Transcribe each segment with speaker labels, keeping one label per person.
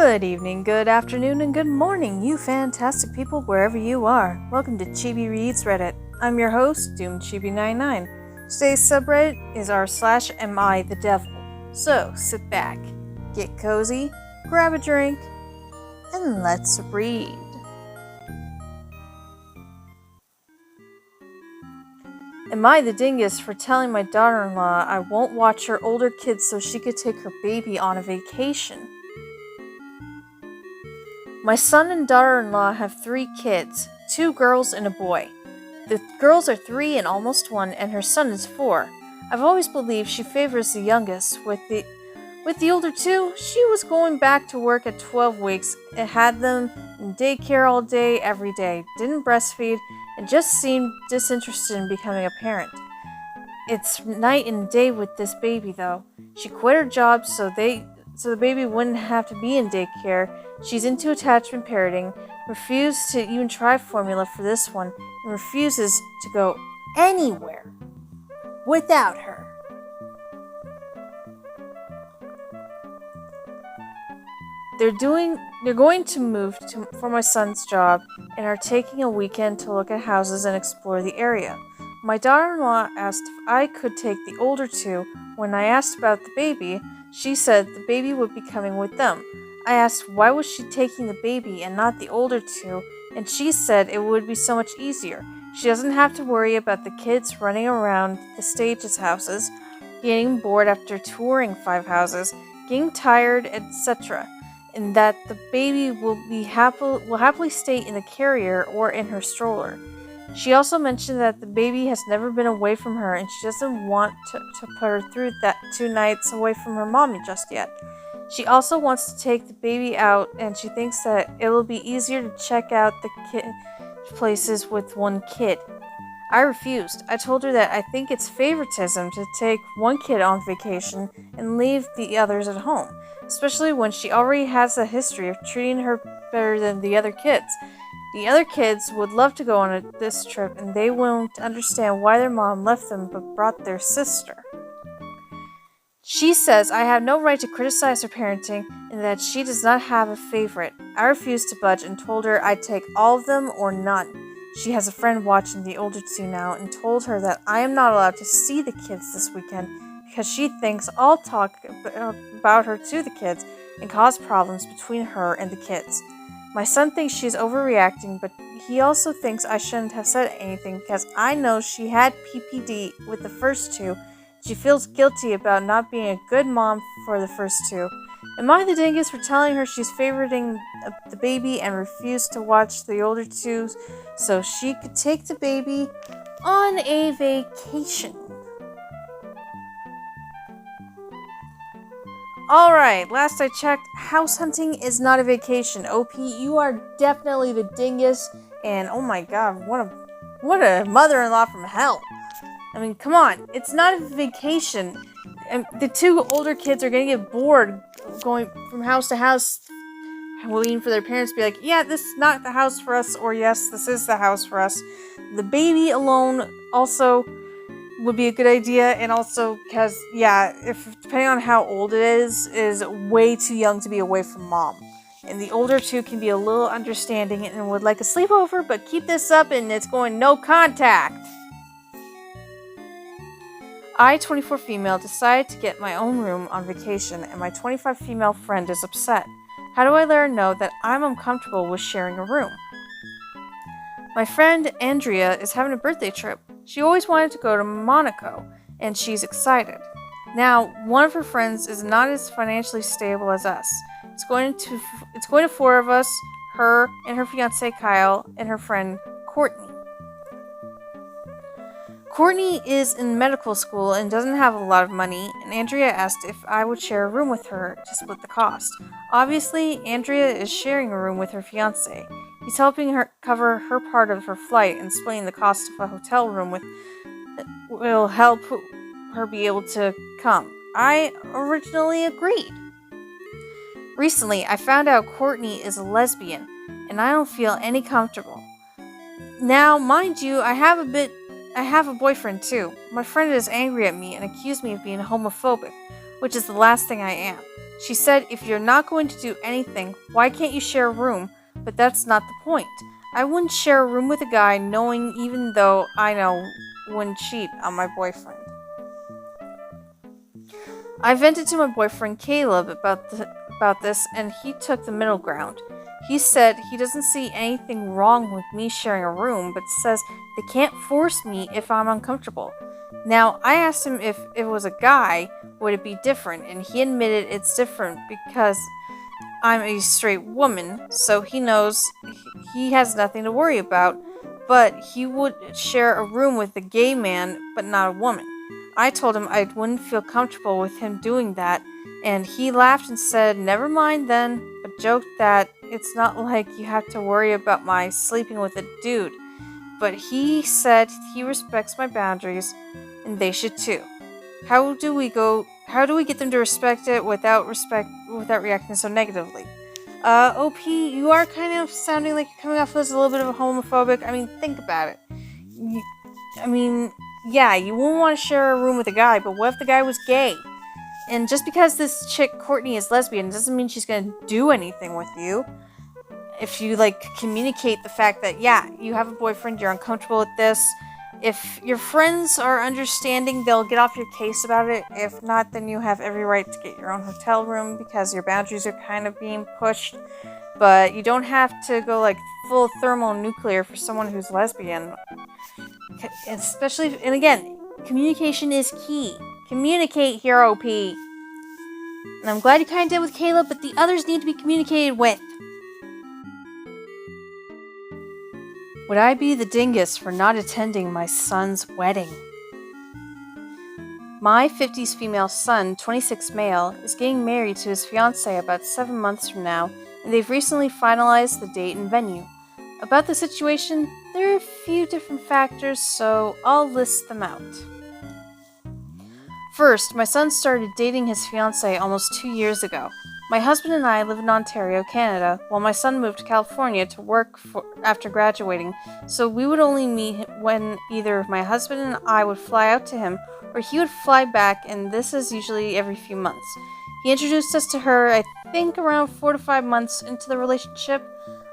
Speaker 1: Good evening, good afternoon, and good morning, you fantastic people wherever you are. Welcome to Chibi Reads Reddit. I'm your host, DoomedChibi99. Today's subreddit is r/Am I the Devil? So sit back, get cozy, grab a drink, and let's read. Am I the dingus for telling my daughter-in-law I won't watch her older kids so she could take her baby on a vacation? My son and daughter-in-law have 3 kids, 2 girls and a boy. The girls are 3 and almost 1, and her son is 4. I've always believed she favors the youngest. With the older 2, she was going back to work at 12 weeks. It had them in daycare all day, every day, didn't breastfeed, and just seemed disinterested in becoming a parent. It's night and day with this baby, though. She quit her job so the baby wouldn't have to be in daycare. She's into attachment parenting, refused to even try formula for this one, and refuses to go anywhere without her. They're going to move for my son's job and are taking a weekend to look at houses and explore the area. My daughter-in-law asked if I could take the older 2. When I asked about the baby, she said the baby would be coming with them. I asked why was she taking the baby and not the older 2, and she said it would be so much easier. She doesn't have to worry about the kids running around the stage's houses, getting bored after touring 5 houses, getting tired, etc., and that the baby will happily stay in the carrier or in her stroller. She also mentioned that the baby has never been away from her and she doesn't want to put her through that 2 nights away from her mommy just yet. She also wants to take the baby out and she thinks that it will be easier to check out the places with 1 kid. I refused. I told her that I think it's favoritism to take 1 kid on vacation and leave the others at home, especially when she already has a history of treating her better than the other kids. The other kids would love to go on this trip and they won't understand why their mom left them but brought their sister. She says I have no right to criticize her parenting and that she does not have a favorite. I refused to budge and told her I'd take all of them or none. She has a friend watching the older 2 now and told her that I am not allowed to see the kids this weekend because she thinks I'll talk about her to the kids and cause problems between her and the kids. My son thinks she's overreacting, but he also thinks I shouldn't have said anything because I know she had PPD with the first 2. She feels guilty about not being a good mom for the first 2. Am I the dingus for telling her she's favoriting the baby and refused to watch the older 2 so she could take the baby on a vacation? Alright, last I checked, house hunting is not a vacation. OP, you are definitely the dingus, and oh my god, what a mother-in-law from hell. I mean, come on, it's not a vacation. And the 2 older kids are gonna get bored going from house to house, waiting for their parents to be like, yeah, this is not the house for us, or yes, this is the house for us. The baby alone also would be a good idea, and also because, yeah, if depending on how old it is way too young to be away from mom. And the older 2 can be a little understanding and would like a sleepover, but keep this up and it's going no contact. I, 24 female, decided to get my own room on vacation, and my 25 female friend is upset. How do I let her know that I'm uncomfortable with sharing a room? My friend Andrea is having a birthday trip. She always wanted to go to Monaco, and she's excited. Now, one of her friends is not as financially stable as us. It's going to 4 of us, her and her fiance Kyle, and her friend Courtney. Courtney is in medical school and doesn't have a lot of money, and Andrea asked if I would share a room with her to split the cost. Obviously, Andrea is sharing a room with her fiance. He's helping her cover her part of her flight and splitting the cost of a hotel room will help her be able to come. I originally agreed. Recently, I found out Courtney is a lesbian, and I don't feel any comfortable. Now, mind you, I have a boyfriend too. My friend is angry at me and accused me of being homophobic, which is the last thing I am. She said, if you're not going to do anything, why can't you share a room? But that's not the point. I wouldn't share a room with a guy knowing even though I know wouldn't cheat on my boyfriend. I vented to my boyfriend Caleb about this, and he took the middle ground. He said he doesn't see anything wrong with me sharing a room, but says they can't force me if I'm uncomfortable. Now, I asked him if it was a guy, would it be different, and he admitted it's different because I'm a straight woman, so he knows he has nothing to worry about, but he would share a room with a gay man, but not a woman. I told him I wouldn't feel comfortable with him doing that, and he laughed and said, never mind then, but joked that it's not like you have to worry about my sleeping with a dude. But he said he respects my boundaries, and they should too. How do we get them to respect it without reacting so negatively? OP, you are kind of sounding like you're coming off as a little bit of a homophobic. I mean, think about it. Yeah, you wouldn't want to share a room with a guy, but what if the guy was gay? And just because this chick, Courtney, is lesbian doesn't mean she's going to do anything with you. If you, communicate the fact that, yeah, you have a boyfriend, you're uncomfortable with this. If your friends are understanding, they'll get off your case about it. If not, then you have every right to get your own hotel room because your boundaries are kind of being pushed. But you don't have to go, full thermonuclear for someone who's lesbian. Especially, and again, communication is key. Communicate here, OP. And I'm glad you kind of did with Caleb, but the others need to be communicated with. Would I be the dingus for not attending my son's wedding? My 50s female son, 26 male, is getting married to his fiancée about 7 months from now, and they've recently finalized the date and venue. About the situation, there are a few different factors, so I'll list them out. First, my son started dating his fiancée almost 2 years ago. My husband and I live in Ontario, Canada, while my son moved to California to work after graduating, so we would only meet when either my husband and I would fly out to him, or he would fly back, and this is usually every few months. He introduced us to her, I think, around 4 to 5 months into the relationship.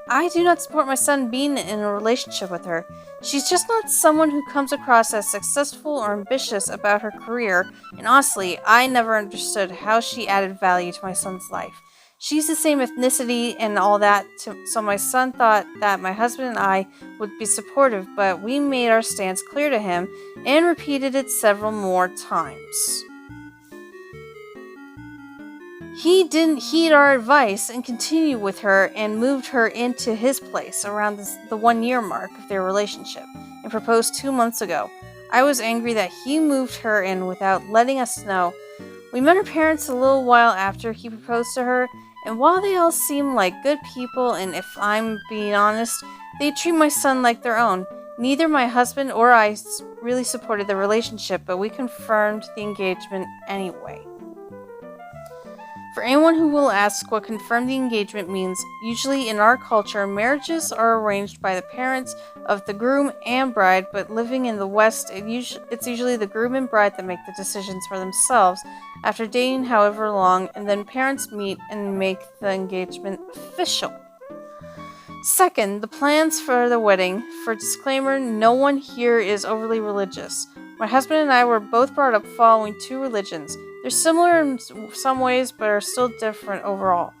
Speaker 1: I do not support my son being in a relationship with her. She's just not someone who comes across as successful or ambitious about her career, and honestly, I never understood how she added value to my son's life. She's the same ethnicity and all that, so my son thought that my husband and I would be supportive, but we made our stance clear to him and repeated it several more times. He didn't heed our advice and continued with her and moved her into his place around the 1 year mark of their relationship and proposed 2 months ago. I was angry that he moved her in without letting us know. We met her parents a little while after he proposed to her, and while they all seem like good people, and if I'm being honest, they treat my son like their own. Neither my husband or I really supported the relationship, but we confirmed the engagement anyway. For anyone who will ask what confirm the engagement means, usually in our culture, marriages are arranged by the parents of the groom and bride, but living in the West, it's usually the groom and bride that make the decisions for themselves after dating however long, and then parents meet and make the engagement official. Second, the plans for the wedding. For disclaimer, no one here is overly religious. My husband and I were both brought up following 2 religions. They're similar in some ways, but are still different overall.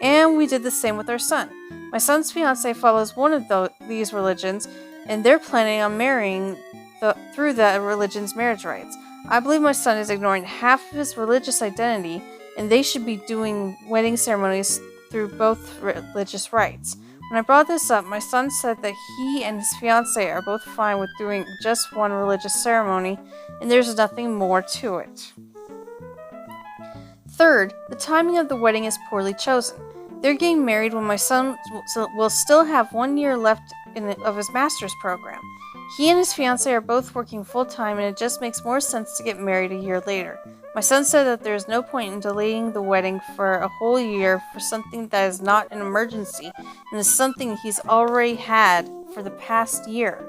Speaker 1: And we did the same with our son. My son's fiancée follows one of these religions, and they're planning on marrying through the religion's marriage rites. I believe my son is ignoring half of his religious identity, and they should be doing wedding ceremonies through both religious rites. When I brought this up, my son said that he and his fiancée are both fine with doing just one religious ceremony, and there's nothing more to it. Third, the timing of the wedding is poorly chosen. They're getting married when my son will still have 1 year left of his master's program. He and his fiancée are both working full-time, and it just makes more sense to get married a year later. My son said that there is no point in delaying the wedding for a whole year for something that is not an emergency, and is something he's already had for the past year.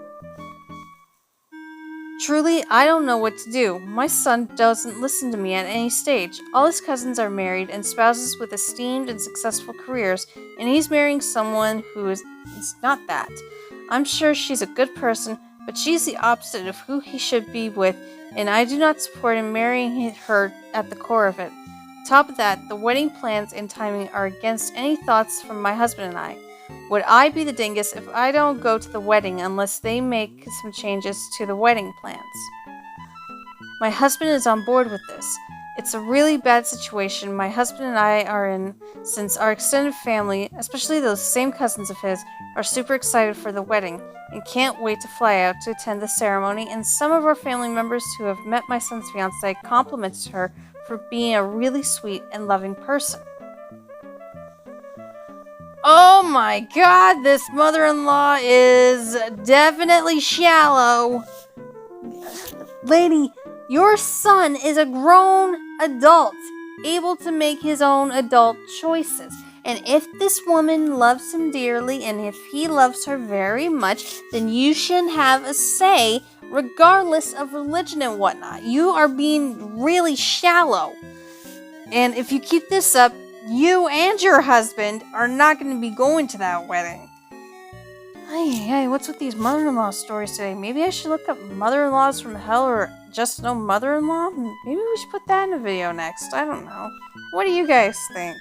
Speaker 1: Truly, I don't know what to do. My son doesn't listen to me at any stage. All his cousins are married and spouses with esteemed and successful careers, and he's marrying someone who is not that. I'm sure she's a good person, but she's the opposite of who he should be with, and I do not support him marrying her at the core of it. Top of that, the wedding plans and timing are against any thoughts from my husband and I. Would I be the dingus if I don't go to the wedding unless they make some changes to the wedding plans? My husband is on board with this. It's a really bad situation my husband and I are in, since our extended family, especially those same cousins of his, are super excited for the wedding and can't wait to fly out to attend the ceremony, and some of our family members who have met my son's fiancée complimented her for being a really sweet and loving person. Oh my god, this mother-in-law is definitely shallow. Lady, your son is a grown adult, able to make his own adult choices. And if this woman loves him dearly, and if he loves her very much, then you shouldn't have a say, regardless of religion and whatnot. You are being really shallow. And if you keep this up, you and your husband are not going to be going to that wedding. Hey, what's with these mother-in-law stories today? Maybe I should look up mother-in-laws from hell or just no mother-in-law? Maybe we should put that in a video next. I don't know. What do you guys think?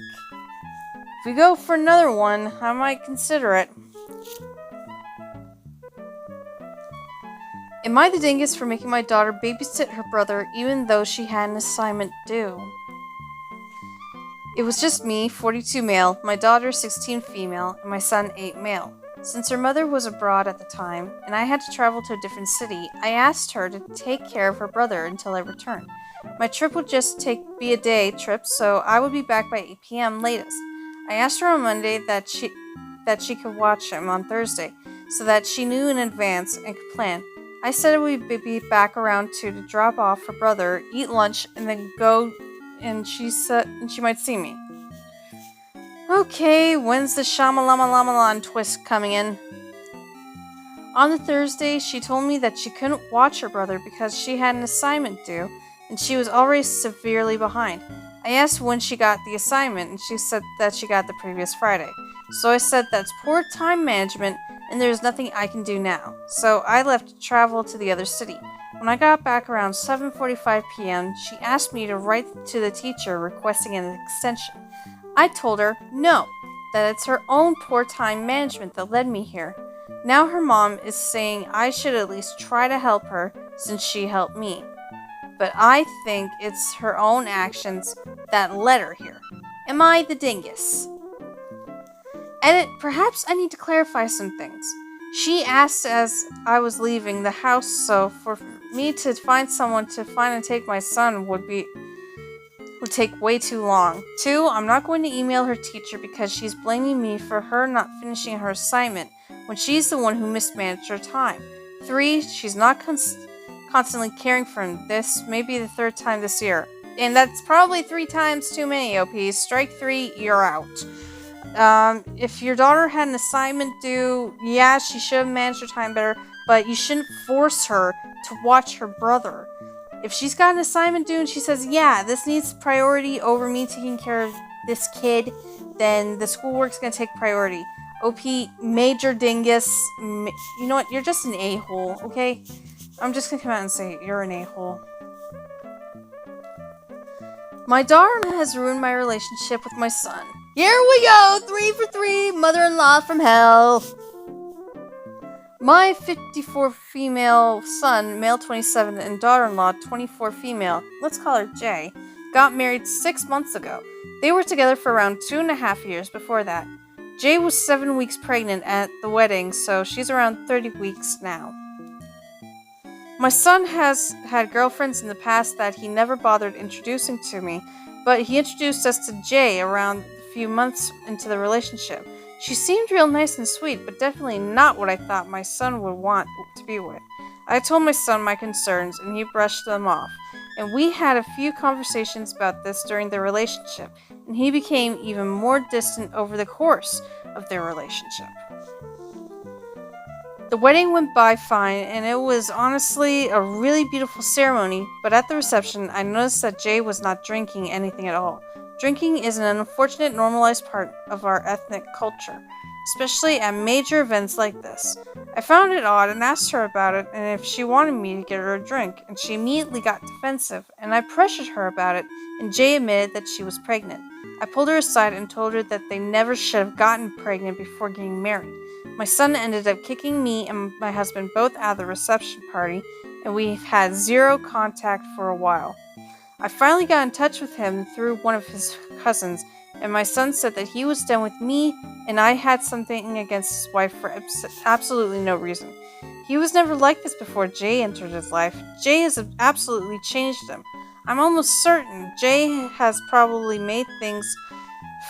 Speaker 1: If we go for another one, I might consider it. Am I the dingus for making my daughter babysit her brother even though she had an assignment due? It was just me, 42 male, my daughter 16 female, and my son 8 male. Since her mother was abroad at the time, and I had to travel to a different city, I asked her to take care of her brother until I returned. My trip would just be a day trip, so I would be back by 8 p.m. latest. I asked her on Monday that she could watch him on Thursday, so that she knew in advance and could plan. I said we'd be back around 2 to drop off her brother, eat lunch, and then go, and she might see me. Okay, when's the Shamalama twist coming in? On the Thursday, she told me that she couldn't watch her brother because she had an assignment due, and she was already severely behind. I asked when she got the assignment, and she said that she got the previous Friday. So I said that's poor time management, and there's nothing I can do now. So I left to travel to the other city. When I got back around 7:45 p.m., she asked me to write to the teacher requesting an extension. I told her no, that it's her own poor time management that led me here. Now her mom is saying I should at least try to help her since she helped me. But I think it's her own actions that led her here. Am I the dingus? Edit, perhaps I need to clarify some things. She asked as I was leaving the house, so for me to find someone to find and take my son would take way too long. 2, I'm not going to email her teacher because she's blaming me for her not finishing her assignment when she's the one who mismanaged her time. 3, she's not constantly caring for him. This may be the 3rd time this year. And that's probably 3 times too many, OP. Strike 3, you're out. If your daughter had an assignment due, yeah, she should have managed her time better, but you shouldn't force her to watch her brother. If she's got an assignment due and she says, yeah, this needs priority over me taking care of this kid, then the schoolwork's going to take priority. OP, major dingus, you know what, you're just an a-hole, okay? I'm just going to come out and say you're an a-hole. My daughter has ruined my relationship with my son. Here we go, 3 for 3, mother-in-law from hell. My 54 female son, male 27, and daughter-in-law, 24 female, let's call her Jay, got married 6 months ago. They were together for around 2.5 years before that. Jay was 7 weeks pregnant at the wedding, so she's around 30 weeks now. My son has had girlfriends in the past that he never bothered introducing to me, but he introduced us to Jay around a few months into the relationship. She seemed real nice and sweet, but definitely not what I thought my son would want to be with. I told my son my concerns, and he brushed them off. And we had a few conversations about this during their relationship, and he became even more distant over the course of their relationship. The wedding went by fine, and it was honestly a really beautiful ceremony, but at the reception, I noticed that Jay was not drinking anything at all. Drinking is an unfortunate normalized part of our ethnic culture, especially at major events like this. I found it odd and asked her about it and if she wanted me to get her a drink, and she immediately got defensive, and I pressured her about it, and Jay admitted that she was pregnant. I pulled her aside and told her that they never should have gotten pregnant before getting married. My son ended up kicking me and my husband both out of the reception party, and we've had zero contact for a while. I finally got in touch with him through one of his cousins, and my son said that he was done with me and I had something against his wife for absolutely no reason. He was never like this before Jay entered his life. Jay has absolutely changed him. I'm almost certain Jay has probably made things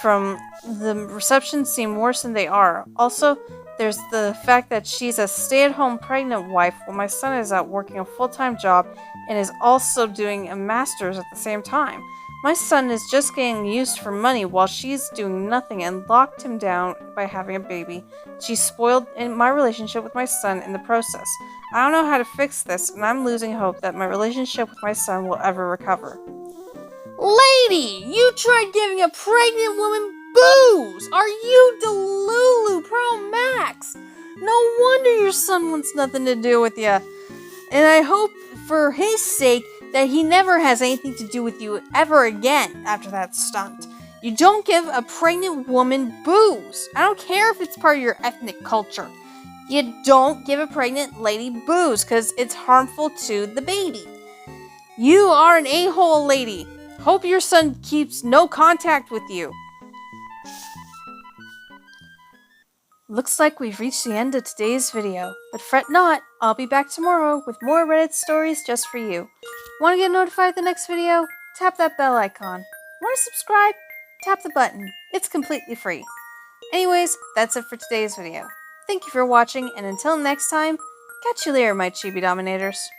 Speaker 1: from the reception seem worse than they are. Also, there's the fact that she's a stay-at-home pregnant wife while my son is out working a full-time job and is also doing a master's at the same time. My son is just getting used for money while she's doing nothing and locked him down by having a baby. She spoiled my relationship with my son in the process. I don't know how to fix this, and I'm losing hope that my relationship with my son will ever recover.
Speaker 2: Lady, you tried giving a pregnant woman booze! Are you Delulu Pro Max?
Speaker 1: No wonder your son wants nothing to do with you. And I hope, for his sake, that he never has anything to do with you ever again after that stunt. You don't give a pregnant woman booze. I don't care if it's part of your ethnic culture. You don't give a pregnant lady booze because it's harmful to the baby. You are an a-hole, lady. Hope your son keeps no contact with you. Looks like we've reached the end of today's video, but fret not, I'll be back tomorrow with more Reddit stories just for you. Want to get notified of the next video? Tap that bell icon. Want to subscribe? Tap the button. It's completely free. Anyways, that's it for today's video. Thank you for watching, and until next time, catch you later, my Chibi Dominators.